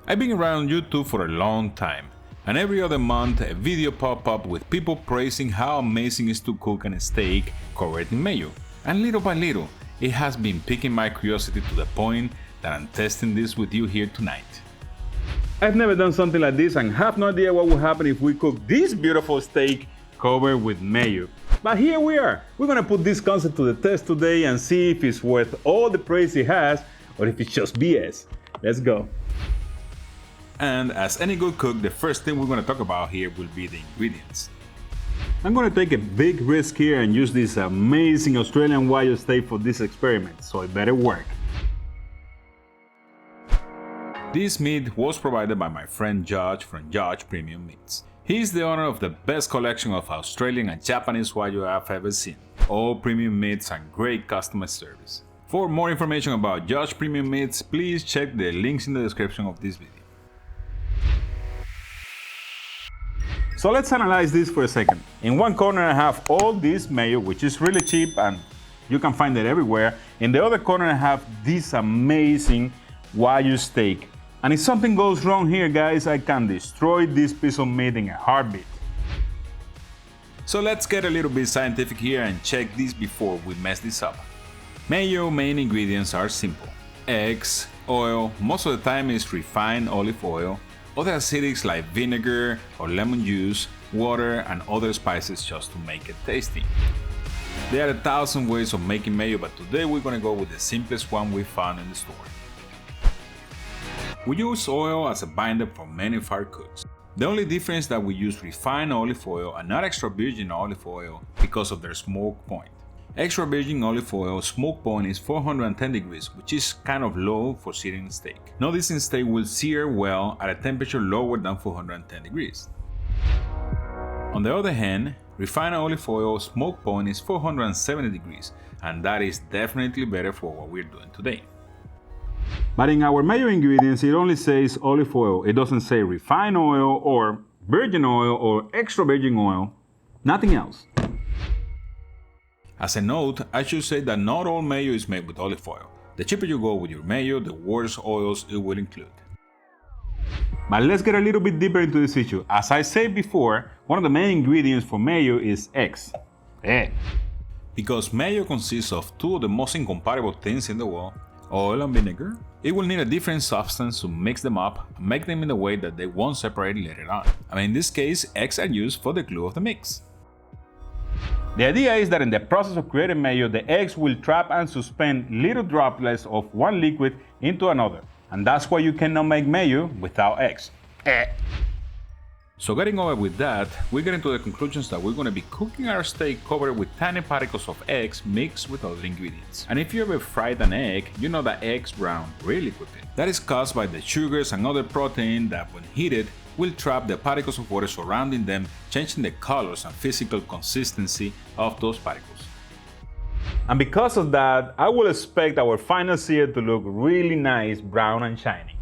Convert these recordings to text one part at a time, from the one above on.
I've been around YouTube for a long time, and every other month a video pop up with people praising how amazing it is to cook a steak covered in mayo. And little by little, it has been piquing my curiosity to the point that I'm testing this with you here tonight. I've never done something like this and have no idea what would happen if we cook this beautiful steak covered with mayo. But here we are. We're gonna put this concept to the test today and see if it's worth all the praise it has or if it's just BS. Let's go. And as any good cook, the first thing we're gonna talk about here will be the ingredients. I'm gonna take a big risk here and use this amazing Australian WAGYU steak for this experiment, so it better work. This meat was provided by my friend Josh from Josh Premium Meats. He's the owner of the best collection of Australian and Japanese WAGYU I've ever seen. All premium meats and great customer service. For more information about Josh Premium Meats, please check the links in the description of this video. So let's analyze this for a second. In one corner I have all this mayo, which is really cheap and you can find it everywhere. In the other corner I have this amazing WAGYU steak. And if something goes wrong here, guys, I can destroy this piece of meat in a heartbeat. So let's get a little bit scientific here and check this before we mess this up. Mayo main ingredients are simple. Eggs, oil, most of the time is refined olive oil, other acidics like vinegar or lemon juice, water, and other spices just to make it tasty. There are 1,000 ways of making mayo, but today we're gonna go with the simplest one we found in the store. We use oil as a binder for many of our cooks. The only difference is that we use refined olive oil and not extra virgin olive oil because of their smoke point. Extra virgin olive oil smoke point is 410 degrees, which is kind of low for searing steak. Notice this steak will sear well at a temperature lower than 410 degrees. On the other hand, refined olive oil smoke point is 470 degrees, and that is definitely better for what we're doing today. But in our mayo ingredients, it only says olive oil. It doesn't say refined oil or virgin oil or extra virgin oil, nothing else. As a note, I should say that not all mayo is made with olive oil. The cheaper you go with your mayo, the worse oils it will include. But let's get a little bit deeper into this issue. As I said before, one of the main ingredients for mayo is eggs. Because mayo consists of two of the most incompatible things in the world, oil and vinegar, it will need a different substance to mix them up and make them in a way that they won't separate later on. In this case, eggs are used for the glue of the mix. The idea is that in the process of creating mayo, the eggs will trap and suspend little droplets of one liquid into another. And that's why you cannot make mayo without eggs. So getting over with that, we get into the conclusions that we're going to be cooking our steak covered with tiny particles of eggs mixed with other ingredients. And if you ever fried an egg, you know that eggs brown really quickly. That is caused by the sugars and other protein that when heated will trap the particles of water surrounding them, changing the colors and physical consistency of those particles. And because of that, I will expect our final sear to look really nice, brown and shiny.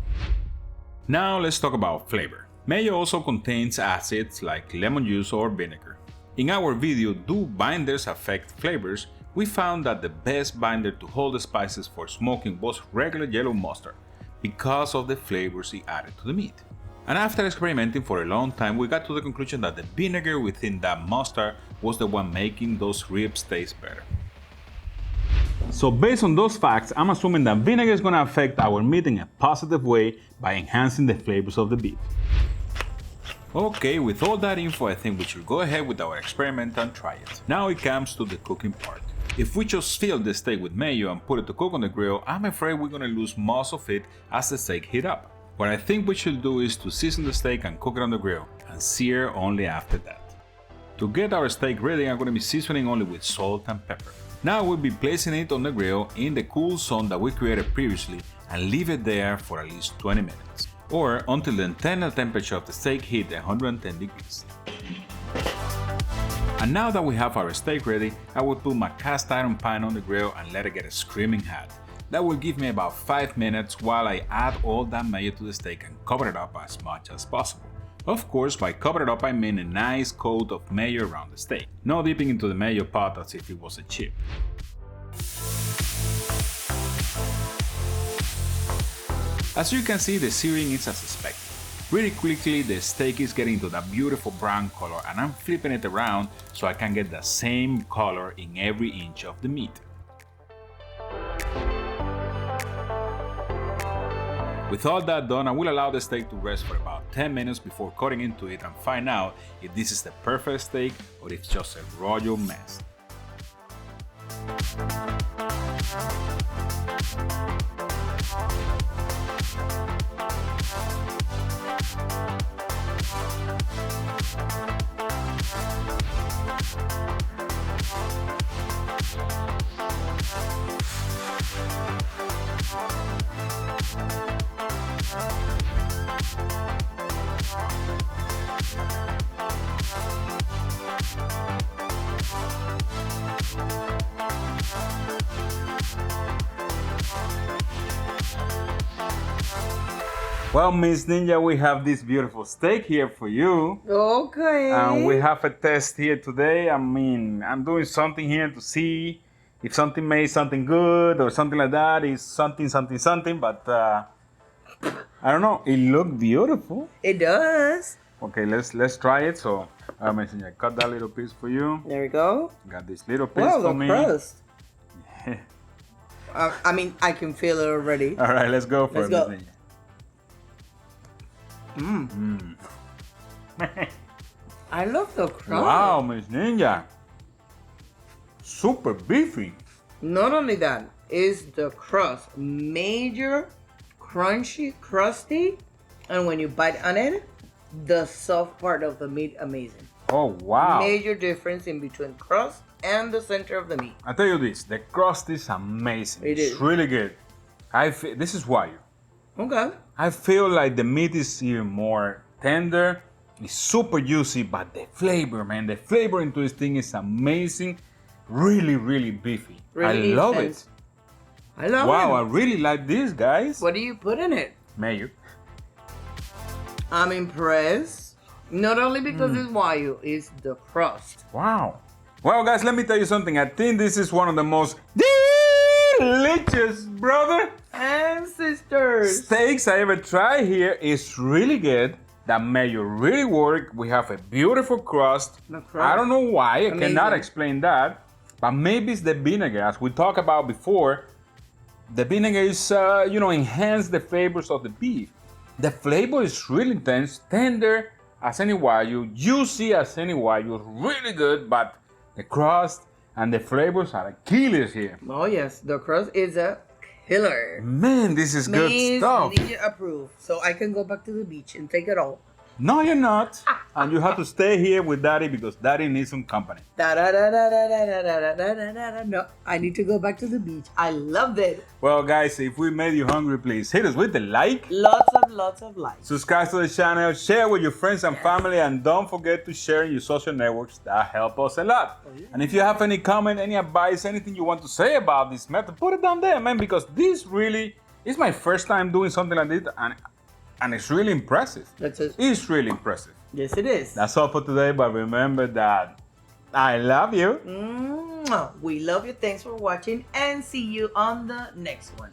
Now let's talk about flavor. Mayo also contains acids like lemon juice or vinegar. In our video, Do Binders Affect Flavors? We found that the best binder to hold the spices for smoking was regular yellow mustard because of the flavors it added to the meat. And after experimenting for a long time, we got to the conclusion that the vinegar within that mustard was the one making those ribs taste better. So based on those facts, I'm assuming that vinegar is going to affect our meat in a positive way by enhancing the flavors of the beef. Okay, with all that info, I think we should go ahead with our experiment and try it. Now it comes to the cooking part. If we just fill the steak with mayo and put it to cook on the grill, I'm afraid we're going to lose most of it as the steak heats up. What I think we should do is to season the steak and cook it on the grill, and sear only after that. To get our steak ready, I'm going to be seasoning only with salt and pepper. Now we'll be placing it on the grill in the cool zone that we created previously and leave it there for at least 20 minutes. Or until the internal temperature of the steak hit 110 degrees. And now that we have our steak ready, I will put my cast iron pan on the grill and let it get screaming hot. That will give me about 5 minutes while I add all that mayo to the steak and cover it up as much as possible. Of course, by cover it up I mean a nice coat of mayo around the steak, no dipping into the mayo pot as if it was a chip. As you can see, the searing is as expected. Really quickly, the steak is getting to that beautiful brown color, and I'm flipping it around so I can get the same color in every inch of the meat. With all that done, I will allow the steak to rest for about 10 minutes before cutting into it and find out if this is the perfect steak or if it's just a royal mess. Well, Miss Ninja, we have this beautiful steak here for you. Okay. And we have a test here today. I mean, I'm doing something here to see if something made something good or something like that. It's something, but I don't know. It looked beautiful. It does. Okay, let's try it. So, Miss Ninja, cut that little piece for you. There we go. Got this little piece Wow, for the me. crust. I mean, I can feel it already. All right, let's go for Let's it, go. Miss Ninja. I love the crust. Wow, Miss Ninja. Super beefy. Not only that, is the crust major, crunchy, crusty, and when you bite on it, the soft part of the meat amazing. Oh, wow. Major difference in between crust and the center of the meat. I tell you this, the crust is amazing. It It's is. really good. This is WAGYU. Okay. I feel like the meat is even more tender. It's super juicy, but the flavor, man, the flavor into this thing is amazing. Really, really beefy. Really I love intense. it. I love Wow, I it. really like this, guys. What do you put in it? Mayo. I'm impressed. Not only because it's WAGYU, it's the crust. Wow. Well, guys, let me tell you something. I think this is one of the most delicious, brother, And sisters. steaks I ever tried here. Is really good. That mayo really worked. We have a beautiful crust. The crust. I don't know why. I cannot Amazing. explain that. But maybe it's the vinegar. As we talked about before, the vinegar is, enhance the flavors of the beef. The flavor is really intense, tender as any WAGYU, juicy as any WAGYU. Really good, but the crust and the flavors are killers here. Oh yes, the crust is a killer. Man, this is good Miss stuff. Ninja approved. So I can go back to the beach and take it all. No, you're not. And you have to stay here with Daddy because Daddy needs some company. No, I need to go back to the beach. I loved it. Well, guys, if we made you hungry, please hit us with the like. Lots of likes. Subscribe to the channel, share with your friends and family, and don't forget to share in your social networks. That helps us a lot. yeah. And if you have any comment, any advice, anything you want to say about this method, put it down there, man, because this really is my first time doing something like this, and it's really impressive. That's it. It's really impressive. Yes, it is. That's all for today, but remember that I love you. Mwah. We love you. Thanks for watching, and see you on the next one.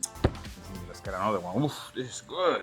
Let's get another one. Oof, this is good.